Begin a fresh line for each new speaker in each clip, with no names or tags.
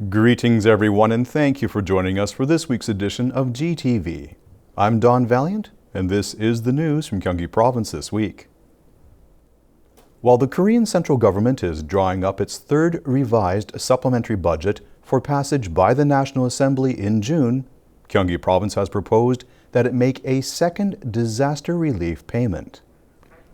Greetings everyone, and thank you for joining us for this week's edition of GTV. I'm Don Valiant, and this is the news from Gyeonggi Province this week. While the Korean central government is drawing up its third revised supplementary budget for passage by the National Assembly in June, Gyeonggi Province has proposed that it make a second disaster relief payment.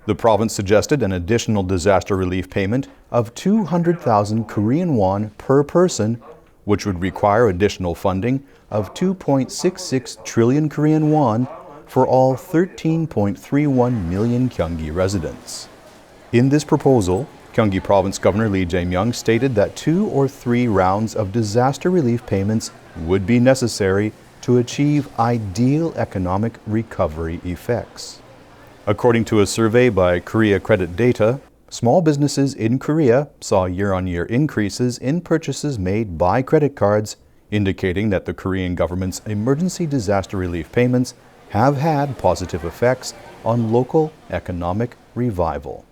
The province suggested an additional disaster relief payment of 200,000 Korean won per person, which would require additional funding of 2.66 trillion Korean won for all 13.31 million Gyeonggi residents. In this proposal, Gyeonggi Province Governor Lee Jae-myung stated that 2 or 3 rounds of disaster relief payments would be necessary to achieve ideal economic recovery effects. According to a survey by Korea Credit Data, small businesses in Korea saw year-on-year increases in purchases made by credit cards, indicating that the Korean government's emergency disaster relief payments have had positive effects on local economic revival.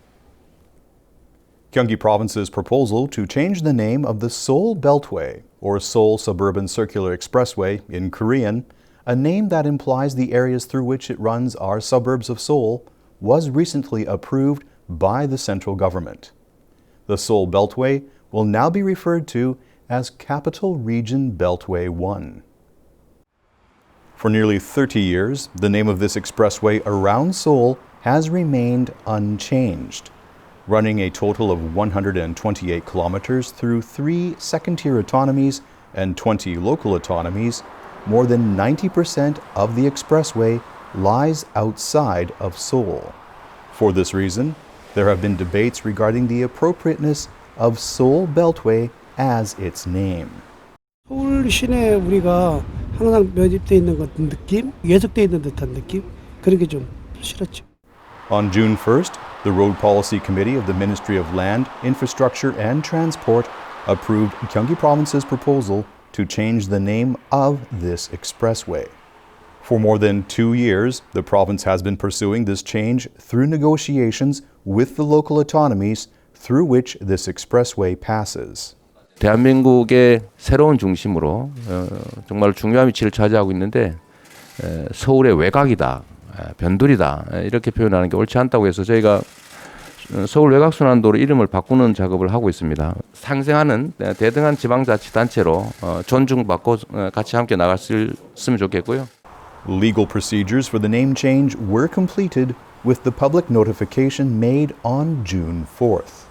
Gyeonggi Province's proposal to change the name of the Seoul Beltway, or Seoul Suburban Circular Expressway in Korean, a name that implies the areas through which it runs are suburbs of Seoul, was recently approved by the central government. The Seoul Beltway will now be referred to as Capital Region Beltway 1. For nearly 30 years, the name of this expressway around Seoul has remained unchanged, running a total of 128 kilometers through 3 second-tier autonomies and 20 local autonomies. More than 90% of the expressway lies outside of Seoul. For this reason, there have been debates regarding the appropriateness of Seoul Beltway as its name.
서울 시내에 우리가 항상 면입돼 있는 것 같은 느낌, 예속돼 있는 듯한 느낌, 그런 게 좀 싫었죠.
On June 1st, the Road Policy Committee of the Ministry of Land, Infrastructure and Transport approved Gyeonggi Province's proposal to change the name of this expressway. For more than 2 years, the province has been pursuing this change through negotiations with the local autonomies through which this expressway passes.
대한민국의 새로운 중심으로 정말 중요한 위치를 차지하고 있는데 서울의 외곽이다, 변두리다 이렇게 표현하는 게 옳지 않다고 해서 저희가 서울 외곽순환도로 이름을 바꾸는 작업을 하고 있습니다. 상생하는 대등한 지방자치단체로 존중받고 같이 함께 나갈 수 있으면 좋겠고요.
Legal procedures for the name change were completed with the public notification made on June 4th.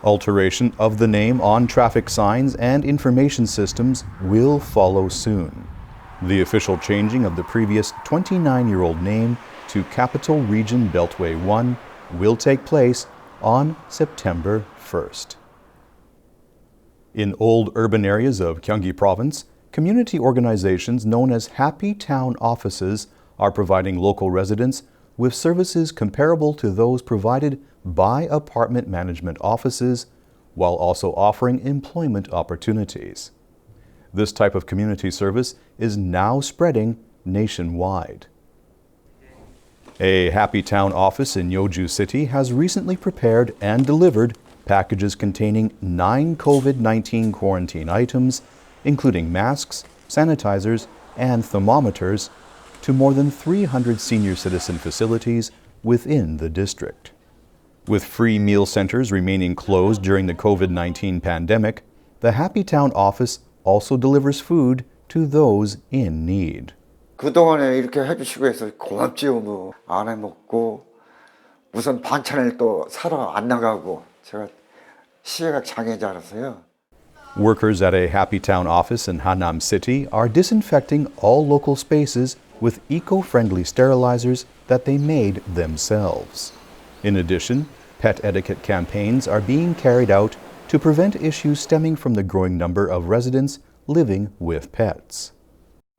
Alteration of the name on traffic signs and information systems will follow soon. The official changing of the previous 29-year-old name to Capital Region Beltway 1 will take place on September 1st. In old urban areas of Gyeonggi Province, community organizations known as Happy Town Offices are providing local residents with services comparable to those provided by apartment management offices, while also offering employment opportunities. This type of community service is now spreading nationwide. A Happy Town office in Yeoju City has recently prepared and delivered packages containing 9 COVID-19 quarantine items, including masks, sanitizers, and thermometers, to more than 300 senior citizen facilities within the district. With free meal centers remaining closed during the COVID-19 pandemic, the Happy Town office also delivers food to those in need.
그동안에 이렇게 해주시고 해서 고맙지요. 뭐 안 해먹고 무슨 반찬을 또 사러 안 나가고 제가 시각 장애자라서요.
Workers at a Happy Town office in Hanam City are disinfecting all local spaces with eco-friendly sterilizers that they made themselves. In addition, pet etiquette campaigns are being carried out to prevent issues stemming from the growing number of residents living with pets.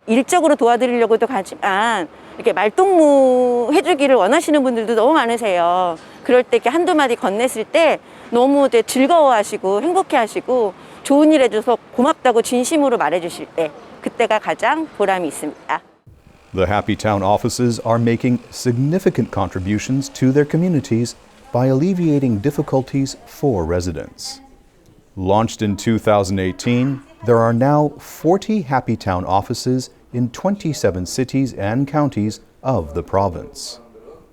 일적으로 도와드리려고도 하지만 이렇게 말동무 해주기를 원하시는 분들도 너무 많으세요. 그럴 때 이렇게 한두 마디 건넸을 때 너무 이제 즐거워하시고 행복해하시고 좋은 일 해줘서 고맙다고 진심으로 말해주실 때 그때가 가장 보람이 있습니다.
The Happy Town offices are making significant contributions to their communities by alleviating difficulties for residents. Launched in 2018, there are now 40 Happy Town offices in 27 cities and counties of the province.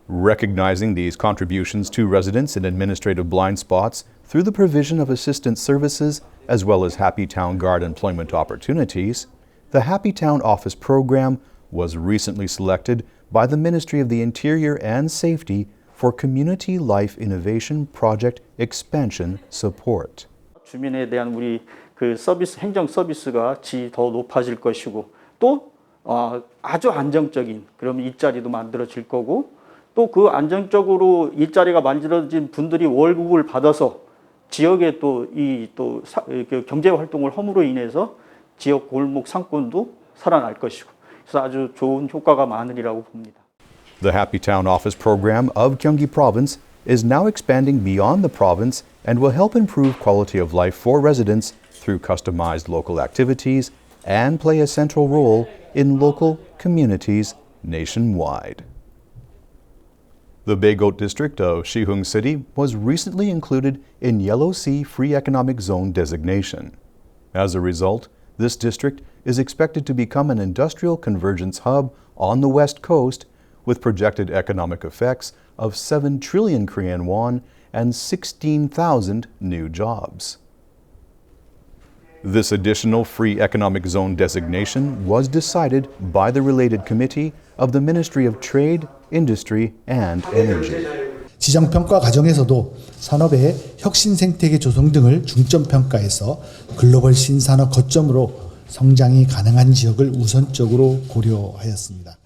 Recognizing these contributions to residents in administrative blind spots through the provision of assistance services as well as Happy Town Guard employment opportunities, the Happy Town Office program was recently selected by the Ministry of the Interior and Safety for Community Life Innovation Project Expansion Support.
주민에 대한 우리 그 서비스 행정 서비스가 질 더 높아질 것이고 또 아주 안정적인 그럼 일자리도 만들어질 거고 또 그 안정적으로 일자리가 만들어진 분들이 월급을 받아서 지역에 또 경제 활동을 함으로 인해서 지역 골목 상권도 살아날 것이고 그래서 아주 좋은 효과가 많으리라고 봅니다.
The Happy Town Office program of Gyeonggi Province is now expanding beyond the province and will help improve quality of life for residents through customized local activities and play a central role in local communities nationwide. The Baegot district of Siheung City was recently included in Yellow Sea Free Economic Zone designation. As a result, this district is expected to become an industrial convergence hub on the west coast with projected economic effects of 7 trillion Korean won and 16,000 new jobs. This additional free economic zone designation was decided by the related committee of the Ministry of Trade, Industry and Energy.
지정 평가 과정에서도 산업의 혁신 생태계 조성 등을 중점 평가해서 글로벌 신산업 거점으로 성장이 가능한 지역을 우선적으로 고려하였습니다.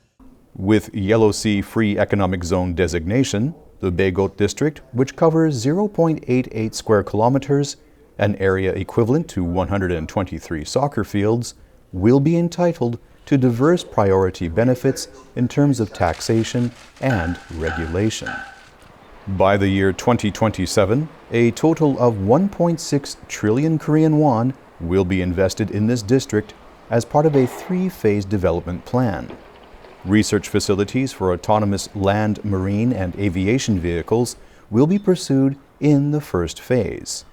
With Yellow Sea Free Economic Zone designation, the Baegot district, which covers 0.88 square kilometers, an area equivalent to 123 soccer fields, will be entitled to diverse priority benefits in terms of taxation and regulation. By the year 2027, a total of 1.6 trillion Korean won will be invested in this district as part of a 3-phase development plan. Research facilities for autonomous land, marine, and aviation vehicles will be pursued in the first phase.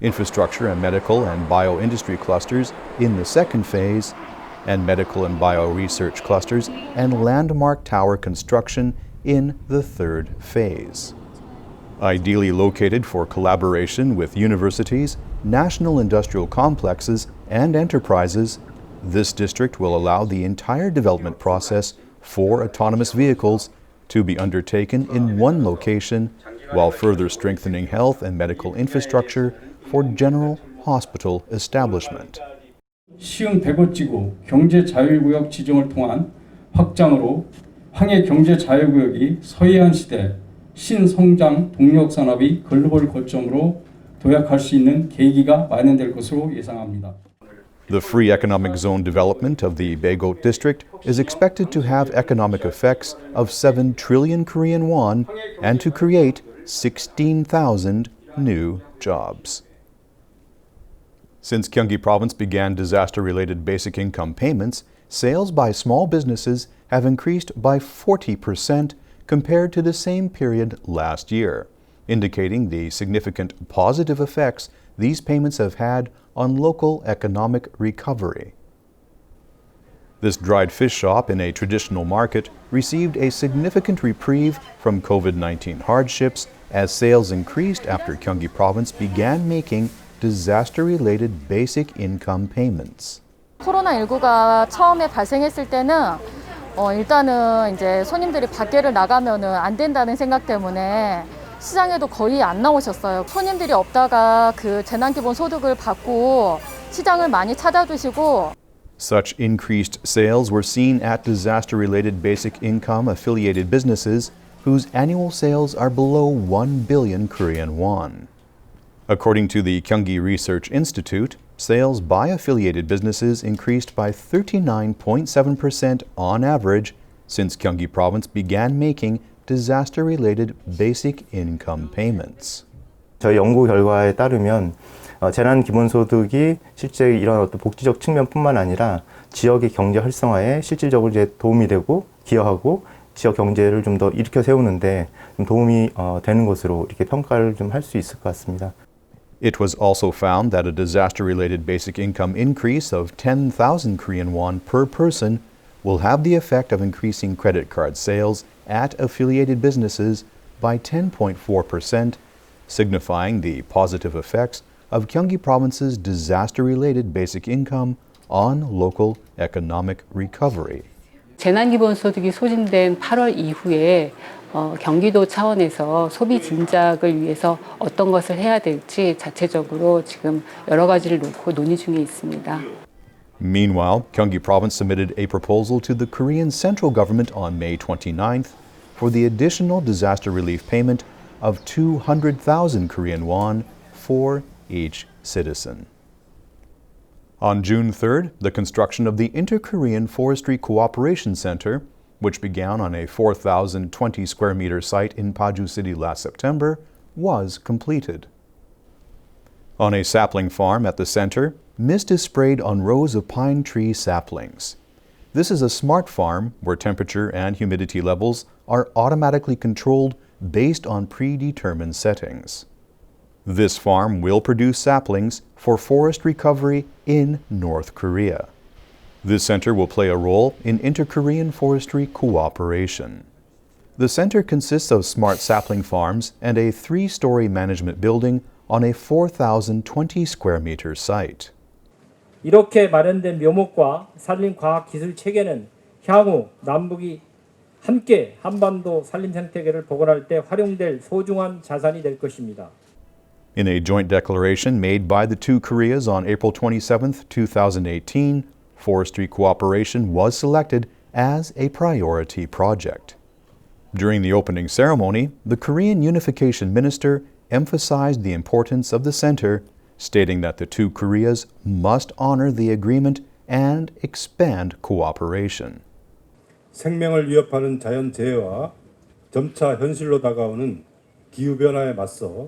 Infrastructure and medical and bio-industry clusters in the second phase, and medical and bio-research clusters and landmark tower construction in the third phase. Ideally located for collaboration with universities, national industrial complexes, and enterprises, this district will allow the entire development process for autonomous vehicles to be undertaken in one location while further strengthening health and medical infrastructure for general hospital establishment.
시흥 백옷지구 경제자율구역 지정을 통한 확장으로 황해 경제자율구역이 서해안 시대 신성장 동력산업이 글로벌 거점으로 도약할 수 있는 계기가 마련될 것으로 예상합니다.
The free economic zone development of the Baegot district is expected to have economic effects of 7 trillion Korean won and to create 16,000 new jobs. Since Gyeonggi Province began disaster-related basic income payments, sales by small businesses have increased by 40% compared to the same period last year, indicating the significant positive effects these payments have had on local economic recovery. This dried fish shop in a traditional market received a significant reprieve from COVID-19 hardships as sales increased after Gyeonggi Province began making disaster-related basic income payments.
코로나19가 처음에 발생했을 때는 일단은 이제 손님들이 밖에를 나가면은 안 된다는 생각 때문에 시장에도 거의 안 나오셨어요. 손님들이 없다가 그 재난기본소득을 받고 시장을 많이 찾아주시고.
Such increased sales were seen at disaster-related basic income affiliated businesses whose annual sales are below 1 billion Korean won. According to the Gyeonggi Research Institute, sales by affiliated businesses increased by 39.7% on average since Gyeonggi Province began making disaster-related basic income payments.
저희 연구 결과에 따르면 재난 기본소득이 실제 이런 어떤 복지적 측면뿐만 아니라 지역의 경제 활성화에 실질적으로 이제 도움이 되고 기여하고 지역 경제를 좀 더 일으켜 세우는데 좀 도움이 되는 것으로 이렇게 평가를 좀 할 수 있을 것 같습니다.
It was also found that a disaster-related basic income increase of 10,000 Korean won per person will have the effect of increasing credit card sales at affiliated businesses by 10.4%, signifying the positive effects of Gyeonggi Province's disaster-related basic income on local economic recovery.
재난기본소득이 소진된 8월 이후에 경기도 차원에서 소비 진작을 위해서 어떤 것을 해야 될지 자체적으로 지금 여러 가지를 놓고 논의 중에 있습니다.
Meanwhile, Gyeonggi Province submitted a proposal to the Korean central government on May 29th for the additional disaster relief payment of 200,000 Korean won for each citizen. On June 3rd, the construction of the Inter-Korean Forestry Cooperation Center, which began on a 4,020 square meter site in Paju City last September, was completed. On a sapling farm at the center, mist is sprayed on rows of pine tree saplings. This is a smart farm where temperature and humidity levels are automatically controlled based on predetermined settings. This farm will produce saplings for forest recovery in North Korea. This center will play a role in inter-Korean forestry cooperation. The center consists of smart sapling farms and a 3-story management building on a 4,020 square meter site.
이렇게 마련된 묘목과 산림과학기술 체계는 향후 남북이 함께 한반도 산림 생태계를 복원할 때 활용될 소중한 자산이 될 것입니다.
In a joint declaration made by the two Koreas on April 27, 2018, forestry cooperation was selected as a priority project. During the opening ceremony, the Korean Unification Minister emphasized the importance of the center, stating that the two Koreas must honor the agreement and expand cooperation.
생명을 위협하는 자연재해와 점차 현실로 다가오는 기후변화에 맞서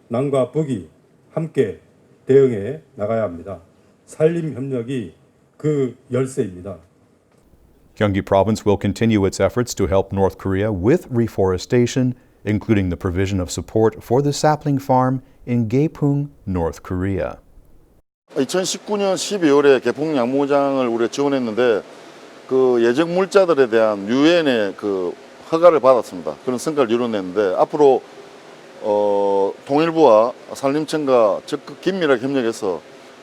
남과 북이 함께 대응해 나가야 합니다. 산림협력이 그 열쇠입니다.
Gyeonggi Province will continue its efforts to help North Korea with reforestation, including the provision of support for the sapling farm in Gaepung, North Korea.
2019년 12월에 개풍 양모장을 우리가 지원했는데 그 예정 물자들에 대한 유엔의 그 허가를 받았습니다. 그런 성과를 이뤄냈는데 앞으로 통일부와 산림청과 적극 긴밀하게 협력해서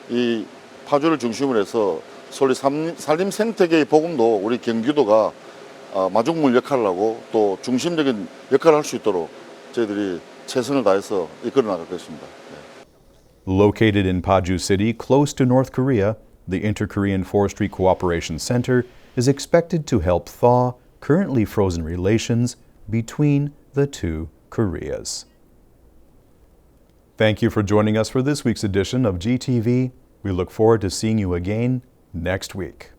이 파주를 중심으로 해서 서울 산림 생태계의 복음도 우리 경기도가 마중물 역할을 하고 또 중심적인 역할을 할 수 있도록 저희들이 최선을 다해서 이끌어 나갈 것입니다.
Located in Paju City, close to North Korea, the Inter-Korean Forestry Cooperation Center is expected to help thaw currently frozen relations between the two Koreas. Thank you for joining us for this week's edition of GTV. We look forward to seeing you again next week.